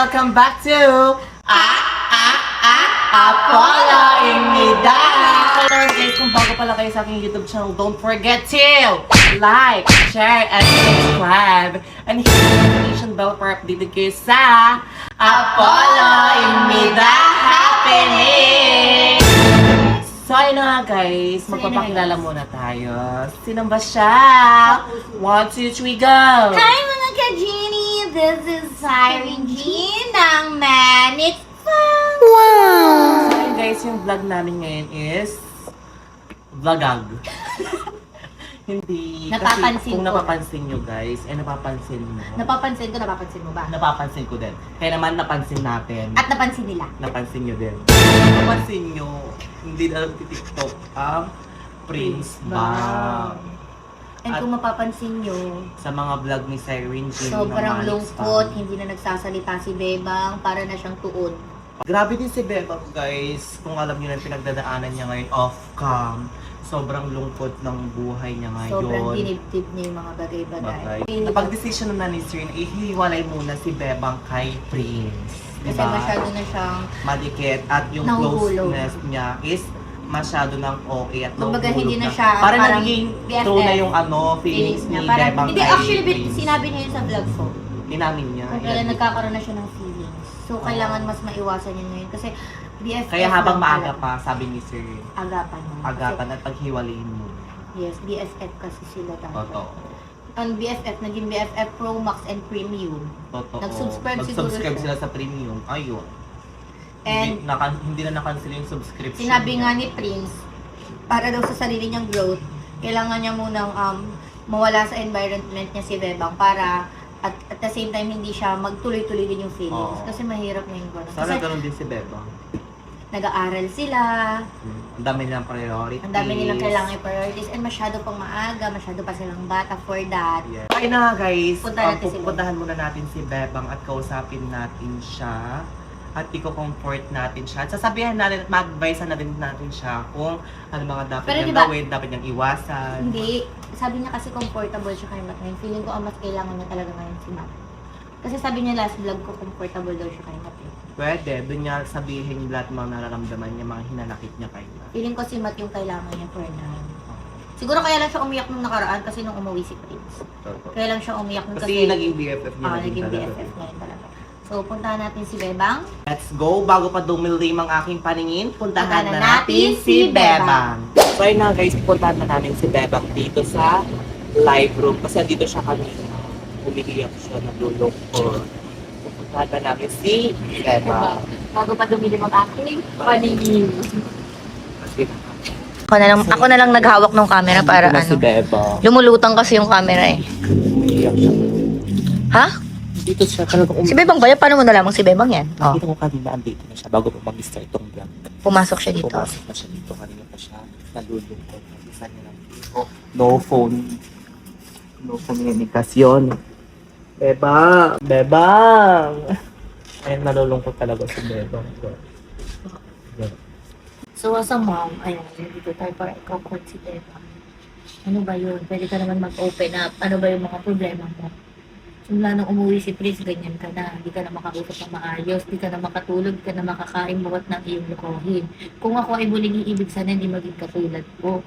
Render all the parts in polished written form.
welcome back to Apollo Imida! Hello guys, kung bago pala kayo sa aking YouTube channel, don't forget to like, share, and subscribe. And hit the notification bell para updated kayo sa Apollo Imida Happening! So ayun na nga guys, magpapakilala muna tayo. Sino ba siya? 1, 2, 3, go! Hi mga ka-Genie! This is Siren Jean ng Manic Fun! So ayun guys, yung vlog namin ngayon is vlogag. Hindi. Napapansin kasi kung ko. napapansin nyo guys, napapansin mo. Napapansin mo ba? Napapansin ko din. Kaya naman napansin natin. At napansin nila. Napansin nyo din. Napansin nyo, hindi na TikTok ang Prince Bang. And At- kung mapapansin nyo, Sa mga vlog ni Siren Jean sobrang na lungkot, hindi na nagsasalita si Bebang, para na siyang tuod. Grabe din si Bebang guys. Kung alam niyo na yung pinagdadaanan niya ngayon off-cam. Sobrang lungkot ng buhay niya ngayon. Sobrang dinibdib niya yung mga bagay-bagay. Napag-decision na ni Sir na ihiwalay muna si Bebang kay Prince. Kasi Diba? masyado na siyang, Madikit at yung Nahuhulog. closeness niya is masyado ng okay at kumbaga nahuhulog hindi na na. siya, Parang parang nagiging BFF. true na yung feelings ni Parang, Bebang hindi, kay actually, Prince. sinabi niya yun sa vlog ko. Inamin niya. Kung kailan nagkakaroon na siya ng feelings. So, kailangan mas maiwasan yun ngayon. Kasi, BFF Kaya habang lang maaga talaga. pa, sabi ni Sir, Agapan mo. agapan at paghiwalayin mo. Yes, BFF kasi sila dapat. Totoo. Ang BFF, naging BFF Pro Max and Premium. Totoo. Nag-subscribe siguro Nag-subscribe siya. sila sa premium. Ayun. And Hindi na na-cancel yung subscription sinabi niya. nga ni Prince, para daw sa sarili niyang growth, kailangan niya munang mawala sa environment niya si Bebang para at the same time hindi siya magtuloy-tuloy din yung feelings. Oo. Kasi mahirap na yung gano'n. Sana Kasi ganun din si Bebang. nag-aaral sila, Ang dami nilang priorities. ang dami nilang kailangan i-priorities, and masyado pang maaga, masyado pa silang bata for that. Yes. Okay na nga guys, Puntahan natin si pupuntahan muna natin si Bebang at kausapin natin siya at i-comfort natin siya. At sasabihan natin at mag-advise na din natin siya kung ano mga dapat Pero niyang diba- gawin, dapat niyang iwasan. Hindi, sabi niya kasi comfortable siya kay Matt ngayon. Feeling ko ang mas kailangan niya talaga ngayon si Matt. Kasi sabi niya last vlog ko, comfortable daw siya kay Matt eh. Pwede, doon niya sabihin lahat ng mga nararamdaman niya, mga hinanakit niya kay Matt. Feeling ko si Matt yung kailangan niya for now. Siguro kaya lang siya umiyak nung nakaraan kasi nung umuwi si Prince. Totoo. Kaya lang siya umiyak nung Kasi naging BFF niya. naging talaga. BFF ngayon talaga. So, puntahan natin si Bebang. Let's go! Bago pa dumilim ang aking paningin, puntahan Puntahan na na natin natin si si Bebang. So ayun na guys, puntahan na namin si Bebang dito sa live room. Kasi dito siya kanina. Umiiyak siya, nalulungkot. Puntahan na namin si Bebang. Bago pa dumilim ang aking paningin. Kasi Ako na lang naghawak ng camera para dito na si ano. Bebang. Lumulutang kasi yung camera eh. Umiiyak siya. Ha? Dito siya talagang Si Bebang ba yan? Paano mo nalamang si Bebang yan? Oh, Nakita ko kanina, andito na siya bago pa mag-start itong vlog. pumasok siya dito. Pumasok na siya dito. Kanina pa siya nalulungkot. Isa niya lang dito. No phone. No komunikasyon. Bebang! Bebang! Ayun, nalulungkot talaga si Bebang. So, as a mom, ayun, dito tayo para i-comfort si Bebang. Ano ba yun? Pwede ka naman mag-open up. Ano ba yung mga problema mo? Simula nung umuwi si Prince, ganyan ka na. Hindi ka na makausap ng maayos, hindi ka na makatulog, hindi ka na makakain buhat ng iyong lokohin. Kung ako ay muling iibig, sana hindi maging katulad ko.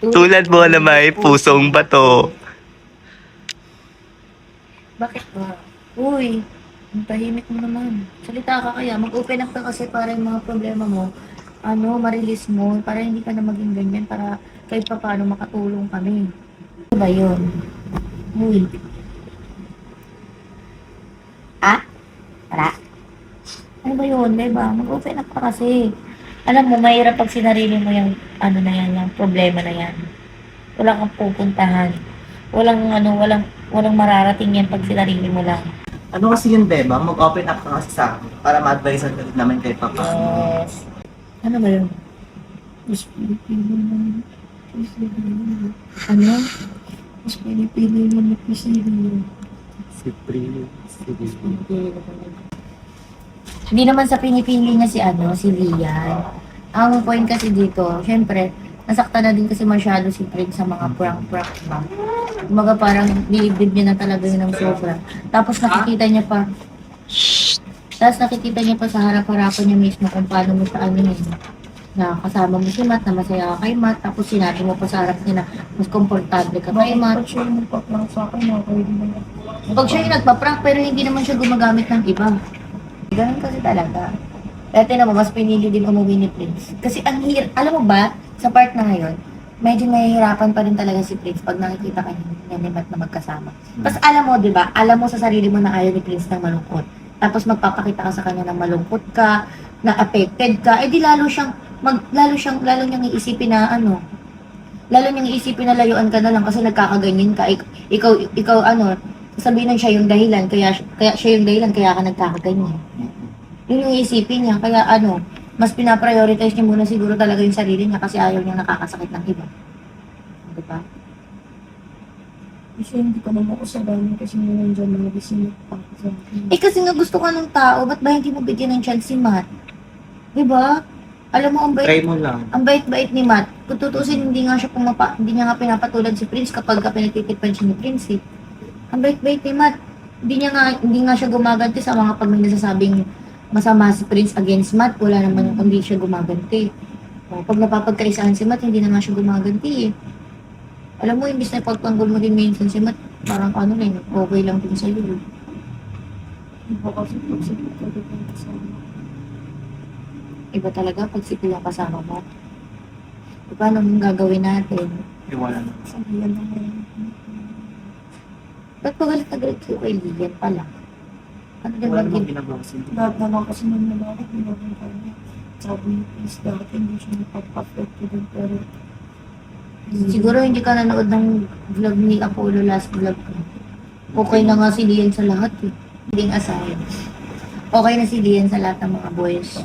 Tulad mo na may pusong bato. Bakit ba? Uy, ang tahimik mo naman. Salita ka kaya, mag-open up ka kasi para yung mga problema mo, ma-release mo, para hindi ka na maging ganyan, para kahit pa paano makatulong kami. Ano ba yun? Uy. Wala. Ano ba yun, diba? Mag-open up ka kasi. Alam mo, mahirap pag sinarili mo yung na yan, yung problema na yan. Wala kang pupuntahan. Walang mararating yan pag sinarili mo lang. Ano kasi yun, Bebang? Mag-open up ka kasi sa akin para ma-advise namin kay Papa. Yes. Ano ba yun? Ano? Mas pinipili mo na pisilyo. Si Prince. Hindi naman sa pinipili niya si Lian. Ang point kasi dito, syempre, nasaktan na din kasi masyado si Prince sa mga prank-prank ba. Kumaga parang nilibdib niya na talaga yun ng sobra. Tapos nakikita niya pa, Tapos nakikita niya pa sa harap-harapan niya mismo kung paano mo siya ano yun. Na kasama mo si Matt, na masaya ka kay Matt, tapos sinabi mo pa sa harap niya na mas komportable ka kay Matt. Pag siya yung nagpa-prank sa akin, okay din naman. Pag siya yung nagpa-prank pero hindi naman siya gumagamit ng iba. Ganun kasi talaga. Dati naman, mas pinili din umuwi ni Prince. Kasi ang alam mo ba, sa part na ngayon, medyo nahihirapan pa rin talaga si Prince pag nakikita ka niya ni Matt na magkasama. Tapos alam mo, di ba, alam mo sa sarili mo na ayaw ni Prince ng malungkot. Tapos magpapakita ka sa kanya ng malungkot ka, na affected ka, di lalo niyang iisipin na lalo niyang iisipin na layuan ka na lang kasi nagkakaganyan ka. Ikaw sasabihin na siya yung dahilan, kaya siya yung dahilan, kaya ka nagkakaganyan. Yun yung isipin niya, kaya mas pinaprioritize niya muna siguro talaga yung sarili niya kasi ayaw niya nakakasakit ng iba. Diba? Kasi hindi ko naman kasalanan kasi nandiyan mga bisinip pa ako sa akin. Kasi nga gusto ka ng tao, ba't ba hindi mo bigyan ng chance si Matt? Diba? Alam mo, Try mo lang. ang bait-bait ni Matt. Kung tutusin, hindi niya nga pinapatulad si Prince kapag ka pinagtitipad siya ni Prince eh. Ang bait-bait ni Matt. Hindi nga siya gumaganti sa mga pag may nasasabing masama si Prince against Matt. Wala naman yung hindi siya gumaganti. O, pag napapagkaisahan si Matt, hindi na nga siya gumaganti eh. Alam mo, imbis na pagtanggol mo din minsan si Matt, parang okay lang din sa'yo. Eh. Iba kasi pag sipit ko rin yung kasama. Iba talaga pag sipil yung kasama mo. E, paano mong gagawin natin? Iwala na. Sabihan na ngayon. Ba't pagalit na galit ko kay Lilian pala? Ano din Wala ba namang ginagawa sila. Lahat naman kasi nung lalaki, ginagawa ko niya. Sabi ni Chris dati, hindi siya napag-perfect din, pero Siguro hindi ka nanood ng vlog ni Apollo, last vlog ko. Okay na nga si Lian sa lahat eh. Hindi aside. Okay na si Lian sa lahat ng mga boys.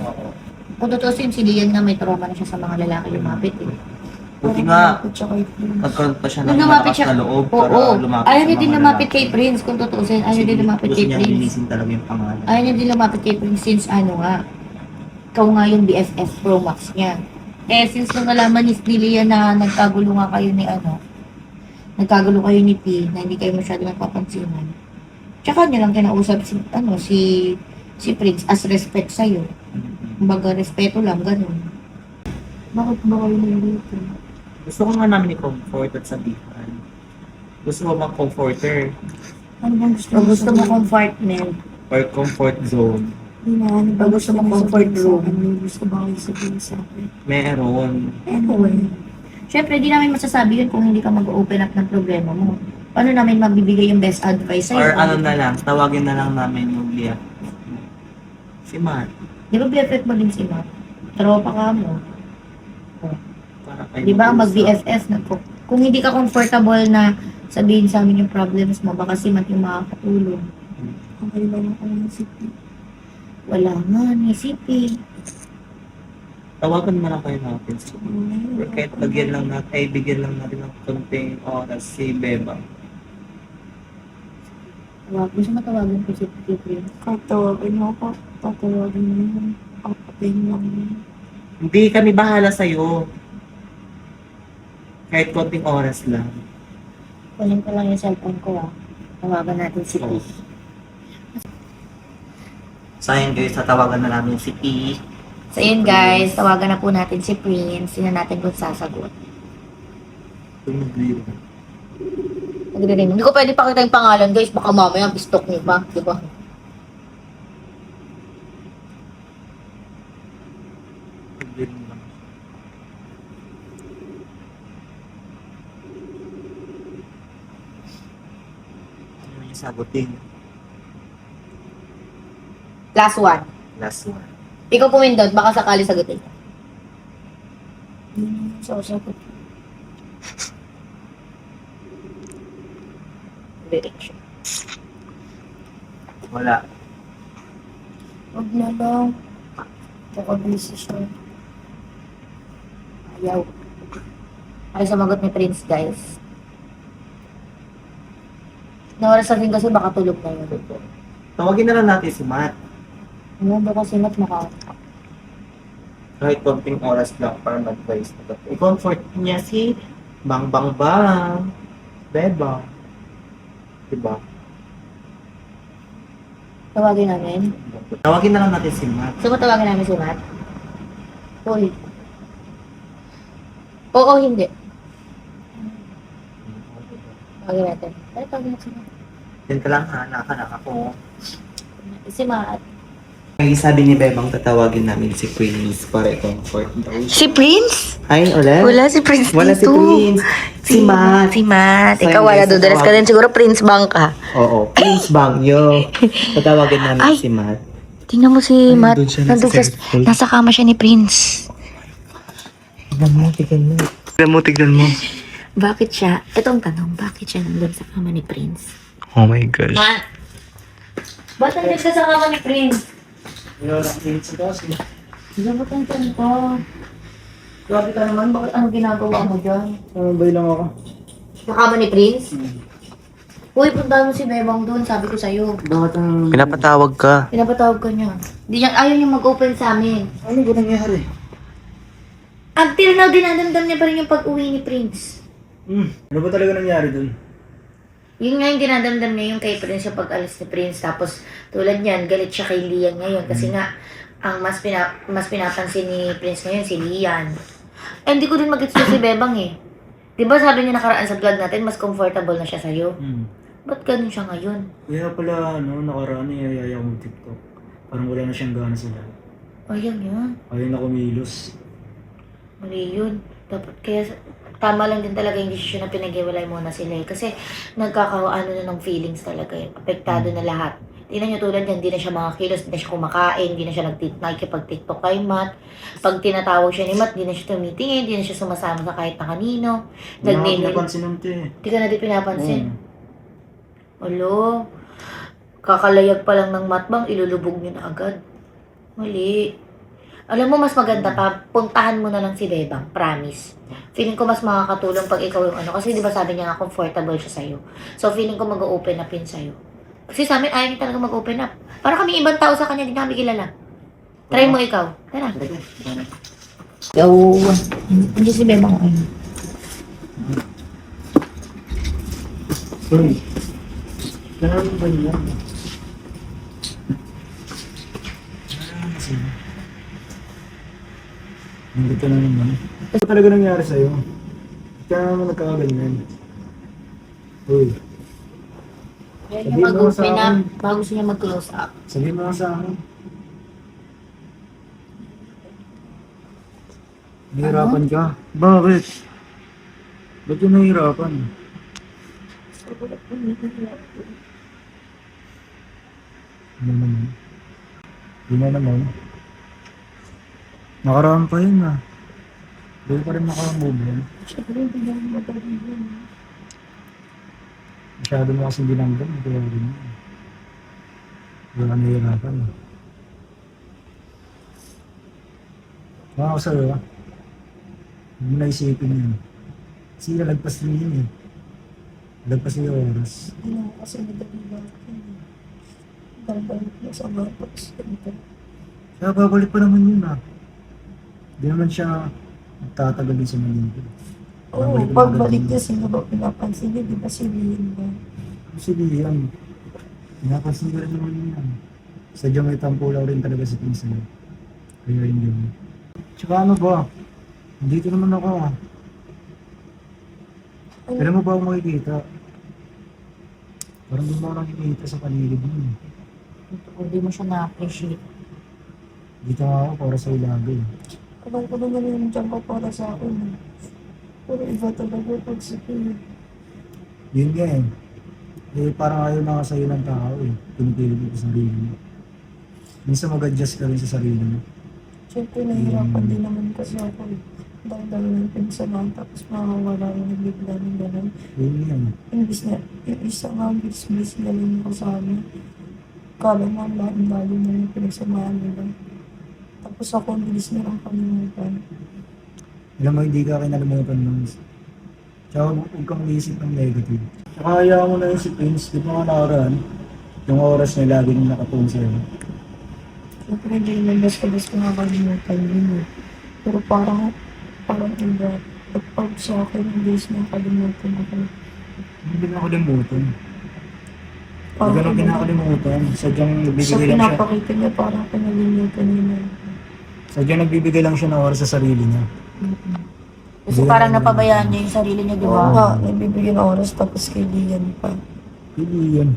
Kung tutusin, si Lian nga may trauma na siya sa mga lalaki lumapit eh. Buti nga, lumapit siya kay Prince. nagkaroon pa siya ng Nung lumapit malakas siya, na loob oo. para lumapit Ayaw sa niya din mga lumapit lalaki. kay Prince kung tutusin. Ayaw niya din lumapit Gusto kay niya Prince. linisin talaga yung pangalan. Ayaw niya din lumapit kay Prince since ikaw nga yung BFF Pro Max niya. Since nung nalaman ni Lian na nagkagulo kayo ni P, na hindi kayo masyado nagpapansinan. Tsaka niya lang kinausap si Prince as respect sa'yo. Kumbaga, respeto lang, ganun. Bakit ba kayo nandito? Gusto ko nga namin i-comfort at sabihan. Gusto ko mag-comforter Ano bang gusto Pag gusto mo compartment, or comfort zone. Hindi na, ano ba Pag gusto mo comfort room. May gusto ba kayo sabihin sa akin? Meron. anyway. Siyempre, di namin masasabi yun kung hindi ka mag-open up ng problema mo. Paano namin mabibigay yung best advice sa'yo? Or ano na lang, tawagin na lang namin yung Lia. Si Matt. Di ba BFF mo din si Matt? Tropa ka mo. Para kayo Di ba ang mag-usap. mag-BFF na ko? Kung hindi ka comfortable na sabihin sa amin yung problems mo, baka si Matt yung makakatulong. Okay lang ako ng city. Wala nga, ni CP. Tawagan mo lang kayo natin. Or kahit bigyan lang natin ng konting oras si Beba. Gusto mo tawagan ko si Prince? Kahit tawagin mo ako, tatawagin mo yun. Papatayin lang yun. Hindi kami bahala sa'yo. Kahit konting oras lang. Kunin ko lang yung cellphone ko Tawagan natin si P. Sayang guys, tatawagan na namin si P. So yun guys, tawagan na po natin si Prince. Tingnan natin kung sasagot. Nagre-ring. Hindi ko pwede pakita yung pangalan guys. Baka mamaya bistok niyo pa. Diba? Ano yung sagutin? Last one. Last one. Ikaw pumindot. Baka sakali sagutin. Yun yung sasagot. Direction. Wala. Huwag na lang. Baka busy siya. Ayaw. Ay sumagot ni Prince guys. Naoras rin kasi baka tulog na yun. Tawagin na lang natin si Matt. Ano ba kasi mat Kahit konting oras lang para mag-advise. I-comfort niya si Bang Bang Bang. Beba. Diba? Tawagin namin. Tawagin na lang natin si Matt. So, tawagin namin si Matt? Uy. Oo, hindi. Tawagin natin. Ay, tawagin natin si Matt. Yan ka lang ha, nakanak ako. Si Matt. Ay, sabi ni Bebang tatawagin namin si Prince para i-comfort daw siya. Si Prince? Ay, ulit? Wala si Prince Wala si dito. Prince. Si Matt. Si Matt. So, Ikaw wala, hindi, dudulas ka tatawagin. din. Siguro Prince Bang ka. Oo, Prince Bang, yo. Tatawagin namin Ay. si Matt. Tingnan mo si Ay, Matt. nandun siya, Nandun nasa siya. cellphone. Nasa kama siya ni Prince. Tignan mo, tignan mo. Tignan mo, tignan mo. Bakit siya? Ito ang tanong, bakit siya nandun sa kama ni Prince? Oh my gosh. Matt! Ba't nandun ka sa kama ni Prince? Diyan ba kang tanto? Grabe ka naman, bakit anong ginagawa mo dyan? Bay lang ako. Sa kama ni Prince? Uy, punta mo si Bebang doon, sabi ko sa'yo. Bakit ang... Pinapatawag ka. Pinapatawag ka niya. Ayaw niya mag-open sa amin. Ano ba nangyari? Until now, dinadamdam niya pa rin yung pag-uwi ni Prince. Ano ba talaga nangyari dun? Yun nga yung dinadamdam niya yung kay Prince yung pag-alis ni Prince. Tapos tulad niyan, galit siya kay Lian ngayon. Kasi nga, ang mas pinapansin ni Prince ngayon si Lian. Eh, hindi ko din mag-gets si Bebang eh. Diba sabi niya nakaraan sa vlog natin, mas comfortable na siya sa'yo? Ba't ganun siya ngayon? Kaya pala, nakaraan iyayaya ko TikTok. Parang wala na siyang gana sa lahat. Ayaw niya. Ayaw na kumilos. Mali yun. Dapat kaya, tama lang din talaga yung desisyon na pinag-iwalay muna sila eh. Kasi nagkakaano na ng feelings talaga eh. Apektado na lahat. Tingnan niyo tulad yan, hindi na siya makakilos, hindi na siya kumakain, hindi na siya nakikipag-tiktok kay Matt. Pag tinatawag siya ni Matt, hindi na siya tumitingin, hindi na siya sumasama sa kahit na kanino. Hindi na Nag-name pinapansin nun, te. Hindi ka na di pinapansin. Oo. Alo, kakalayag pa lang ng Matt bang, ilulubog niyo na agad. Mali. Alam mo, mas maganda pa, puntahan mo na lang si Bebang, promise. Feeling ko mas makakatulong pag ikaw yung ano, kasi di ba sabi niya nga comfortable siya sa'yo. So feeling ko mag-open up yun sa'yo. Kasi sa amin, ayaw niya talaga mag-open up. Para kami ibang tao sa kanya, di namin kilala. Try mo ikaw. Tara. Yo. Hindi si Bebang. Uy. Ganun ba yan? Nandito na naman. Ano talaga nangyari sa'yo? Kaya naman nagkakaganyan. Uy, Ayaw Sabihin niya mo sa mag-open up. akin. Bago gusto niya mag-close up. sabihin mo nga sa akin. Nahihirapan ka? Bakit? Ba't yung nahihirapan? Ano naman? Di na naman. Nakaraan pa yun ah. Doon pa rin makamove yan. Masyado mo kasing binanggan. Kaya rin yun. Kaya ka nahihirapan ah. Mga ako sa'yo ah. Huwag mo naisipin yun. Kasi lalagpas din yun eh. Lalagpas din yung oras. Ano, kasi nagdaliwa ako. Babalik na sa mga pag-senta. Kaya babalik pa naman yun ah. Hindi naman siya magtatagal din sa Manila. Oo, pagbalik niya, sino ba pinapansin niya? Di ba si Lian ba? Kasi Liam, pinapansin ko rin naman yan. Sadyang may tampulaw rin talaga si Pinsan. Kaya hindi mo. Tsaka ano ba? Dito naman ako ah. Kailan mo ba ako makikita? Parang di mo ako nakikita sa paligid mo eh. Hindi mo siya na-appreciate. Dito nga ako para sa ilagay. Alam ko naman yung dyan ka para sa akin. Pero iba talaga pag si Pin. Yun nga eh. Eh parang ayaw na ka sa'yo ng tao eh. Pinipilit mo sa sarili mo. Minsan mag-adjust ka rin sa sarili mo. Siyempre, nahihirapan din naman kasi ako eh. Dahil ng pinsamahan, tapos makawala yung bigla ng gano'n. Yun nga eh. Imbis na, yung isa nga, bis galing ko sa amin. Kala nga, lahat-lalo na yung pinagsamahan nila. Tapos ako, ang bilis nilang kalimutan. Alam mo, hindi ka kinalimutan nun. Tsaka huwag kang isip ng negative. Tsaka hayaan mo na yung si Prince. Di ba nga nakaraan? Yung oras niya lagi nang nakatulong sa'yo. Siyempre, hindi naman basta-basta nakakalimutan yun eh. Pero parang iba. At pag sa akin, ang bilis nilang kalimutan ako. Hindi na ako limutan. Huwag ganun kinakalimutan. Sadyang Sa nagbibigay lang siya. pinapakita niya parang pinalilimutan niya na. Sadyang nagbibigay lang siya ng oras sa sarili niya. Kasi parang napabayaan niya yung sarili niya, di Oo ba? nga, nagbibigyan ng oras tapos kay Lian pa. Hindi yan.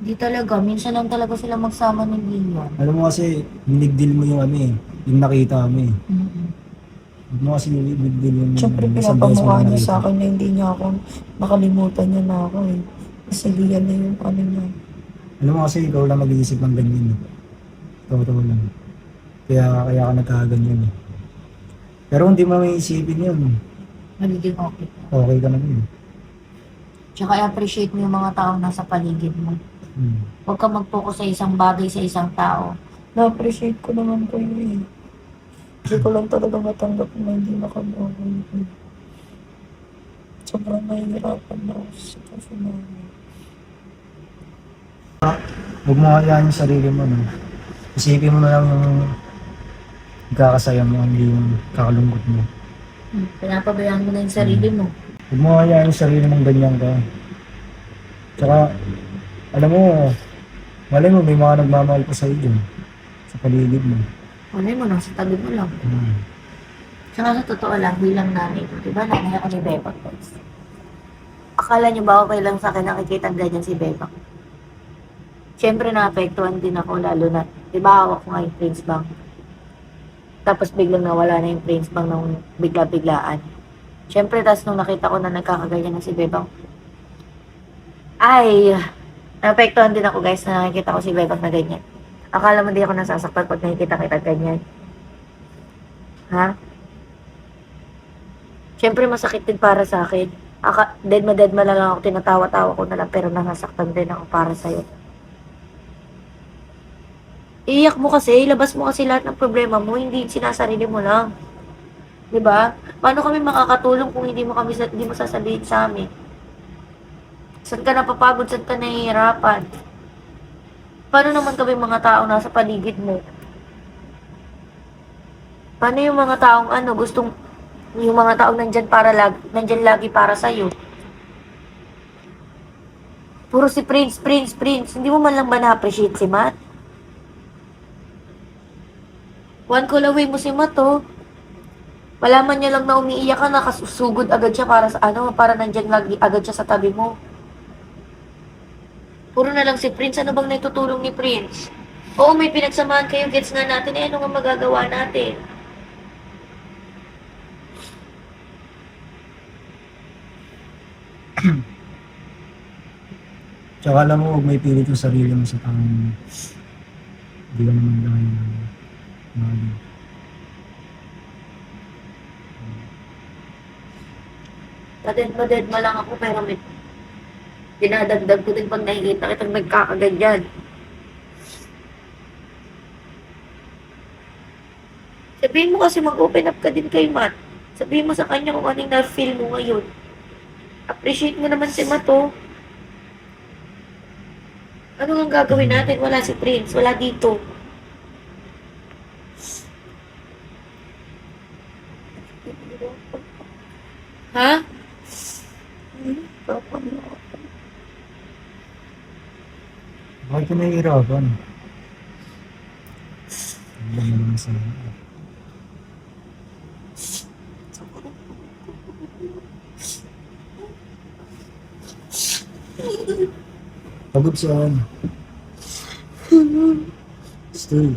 Di talaga. Minsan lang talaga sila magsama ni Lian. Alam mo kasi, binigdil mo yung ano eh. Yung nakita mo eh. Huwag mo kasi binigdil yung Siyempre isang beses mo pinapamukha na niya sa nakita. akin na hindi niya ako nakalimutan niya na ako eh. Kasi Lian na yung ano niya. Alam mo kasi, ikaw lang mag-iisip ng ganyan eh. Totoo lang. Kaya ka nagkakaganyan eh. Pero hindi mo may isipin yun. Magiging okay. Okay ka naman eh. Tsaka i-appreciate mo yung mga taong nasa paligid mo. Huwag ka mag-focus sa isang bagay, sa isang tao. Na-appreciate ko naman po yun eh. Hindi ko lang talaga matanggap na hindi nakagawa. Sobrang nahihirapan na ako sa sitwasyon namin. Huwag mo hayaan yung sarili mo, no? Isipin mo na lang yung kakasaya mo, hindi yung kakalungkot mo. Pinapabayaan mo na yung sarili mo. Huwag mo hayaan yung sarili mong ganyan ka. Tsaka, alam mo, malay mo, may mga nagmamahal pa sa'yo dyan. Sa paligid mo. Ano mo, nasa tabi mo lang. Tsaka sa totoo lang, bilang nanay ko, di ba nanay ako ni Bebang guys? Akala niyo ba okay lang sa akin nakikita ganyan si Bebang? Siyempre naapektuhan din ako, lalo na, di ba hawak ko nga yung Prince Bank? Tapos biglang nawala na yung Prince Bank nung bigla-biglaan. Siyempre, tas nung nakita ko na nagkakaganyan na si Bebang, ay, naapektuhan din ako guys na nakikita ko si Bebang na ganyan. Akala mo di ako nasasaktan pag nakikita kita ganyan. Ha? Siyempre, masakit din para sa akin. Dead na lang ako, tinatawa-tawa ko na lang, pero nasasaktan din ako para sa'yo. Iiyak mo kasi, ilabas mo kasi lahat ng problema mo, hindi sinasarili mo lang. 'Di ba? Paano kami makakatulong kung hindi mo sasabihin sa amin? Saan ka napapagod, saan ka nahihirapan? Paano naman kami mga tao nasa paligid mo? Paano yung mga taong yung mga taong nandyan lagi para sa'yo? Puro si Prince. Hindi mo man lang ba na-appreciate si Matt? One call away mo si Matt, oh. Malaman niya lang na umiiyak ka, nakasusugod agad siya para nandyan lagi agad siya sa tabi mo. Puro na lang si Prince. Ano bang naitutulong ni Prince? Oo, may pinagsamahan kayo. Gets nga natin. Eh, ano nga magagawa natin? Tsaka alam mo, huwag may pilit yung sarili mo sa taong hindi ka naman dahil mahal. Maded lang ako, pero may dinadagdag ko din pag nakikita kitang nagkakaganyan. Sabihin mo kasi mag-open up ka din kay Matt. Sabihin mo sa kanya kung anong na-feel mo ngayon. Appreciate mo naman si Matt, oh. Ano ang gagawin natin? Wala si Prince. Wala dito. Ha? Bakit ka nahihirapan? Ano naman sa pagod saan? Stay.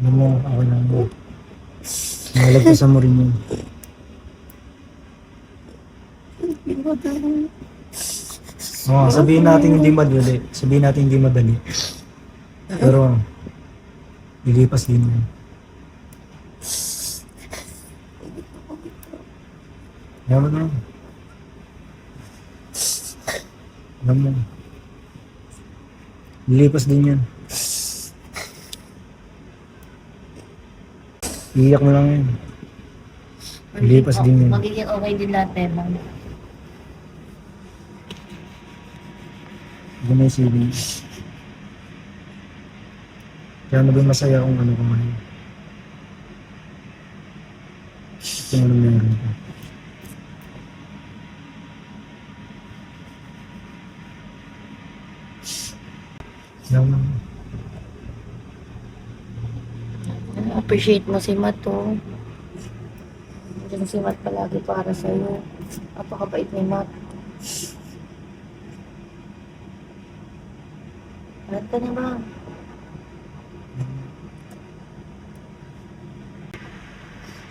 Alam mo, ako lang mo. Nalagpasan mo rin yun. Oo, sabihin natin hindi madali. Sabihin natin hindi madali. Pero, lilipas din yun. Alam mo na. Alam mo. Lilipas din yan. Iiyak mo lang yun. Lilipas din yun. Magiging okay din lahat, Bebang. Hindi na isipin. Kaya maging masaya kung ano ko ngayon. Kung ano meron ko. Yan lang. Appreciate mo si Matt, oh. Diyan si Matt palagi para sa'yo. Napakabait ni Matt. Alam ka na ba?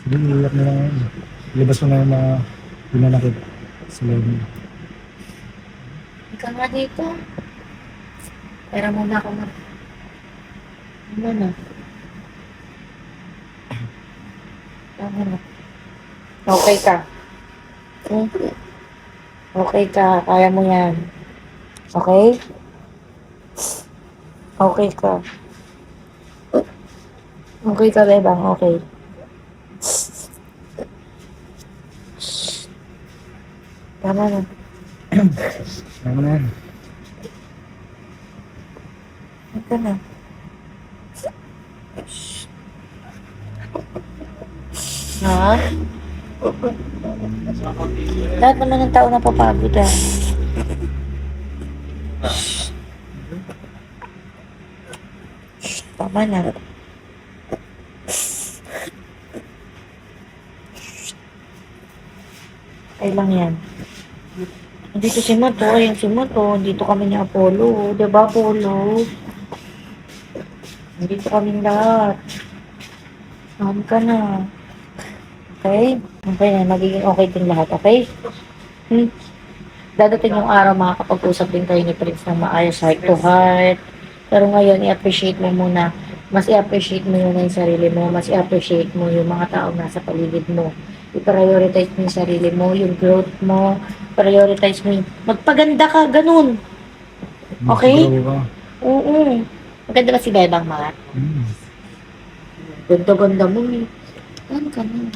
Sige, iiyak na lang ngayon. Ilabas mo na yung mga pinanakit sa loob mo. Ikaw nga dito. Pera muna ako, Matt. Ano na? Ano na? Okay ka. Hmm? Okay ka. Kaya mo yan. Okay? Okay ka. Okay ka, Bebang. Okay. Tama na. Ano na yan? Ito na. Ha? Lahat naman ng tao napapagod ah. Tama na. Ay lang yan. Dito si Mato, ayan si Mato. Dito kami ni Apollo. Diba, Apollo? Dito kami lahat. Saan ka na? Okay? Okay na, magiging okay din lahat, okay? Dadating yung araw makakapag-usap din kayo ni Prince ng maayos, heart to heart. Pero ngayon, i-appreciate mo muna. Mas i-appreciate mo yun yung sarili mo. Mas i-appreciate mo yung mga taong nasa paligid mo. I-prioritize mo yung sarili mo, yung growth mo. Prioritize mo yung magpaganda ka, ganun. Okay? Bravo ka. Oo. Maganda ba si Bebang, Mat? Mm. Ganda-ganda mo eh. Ano ka na?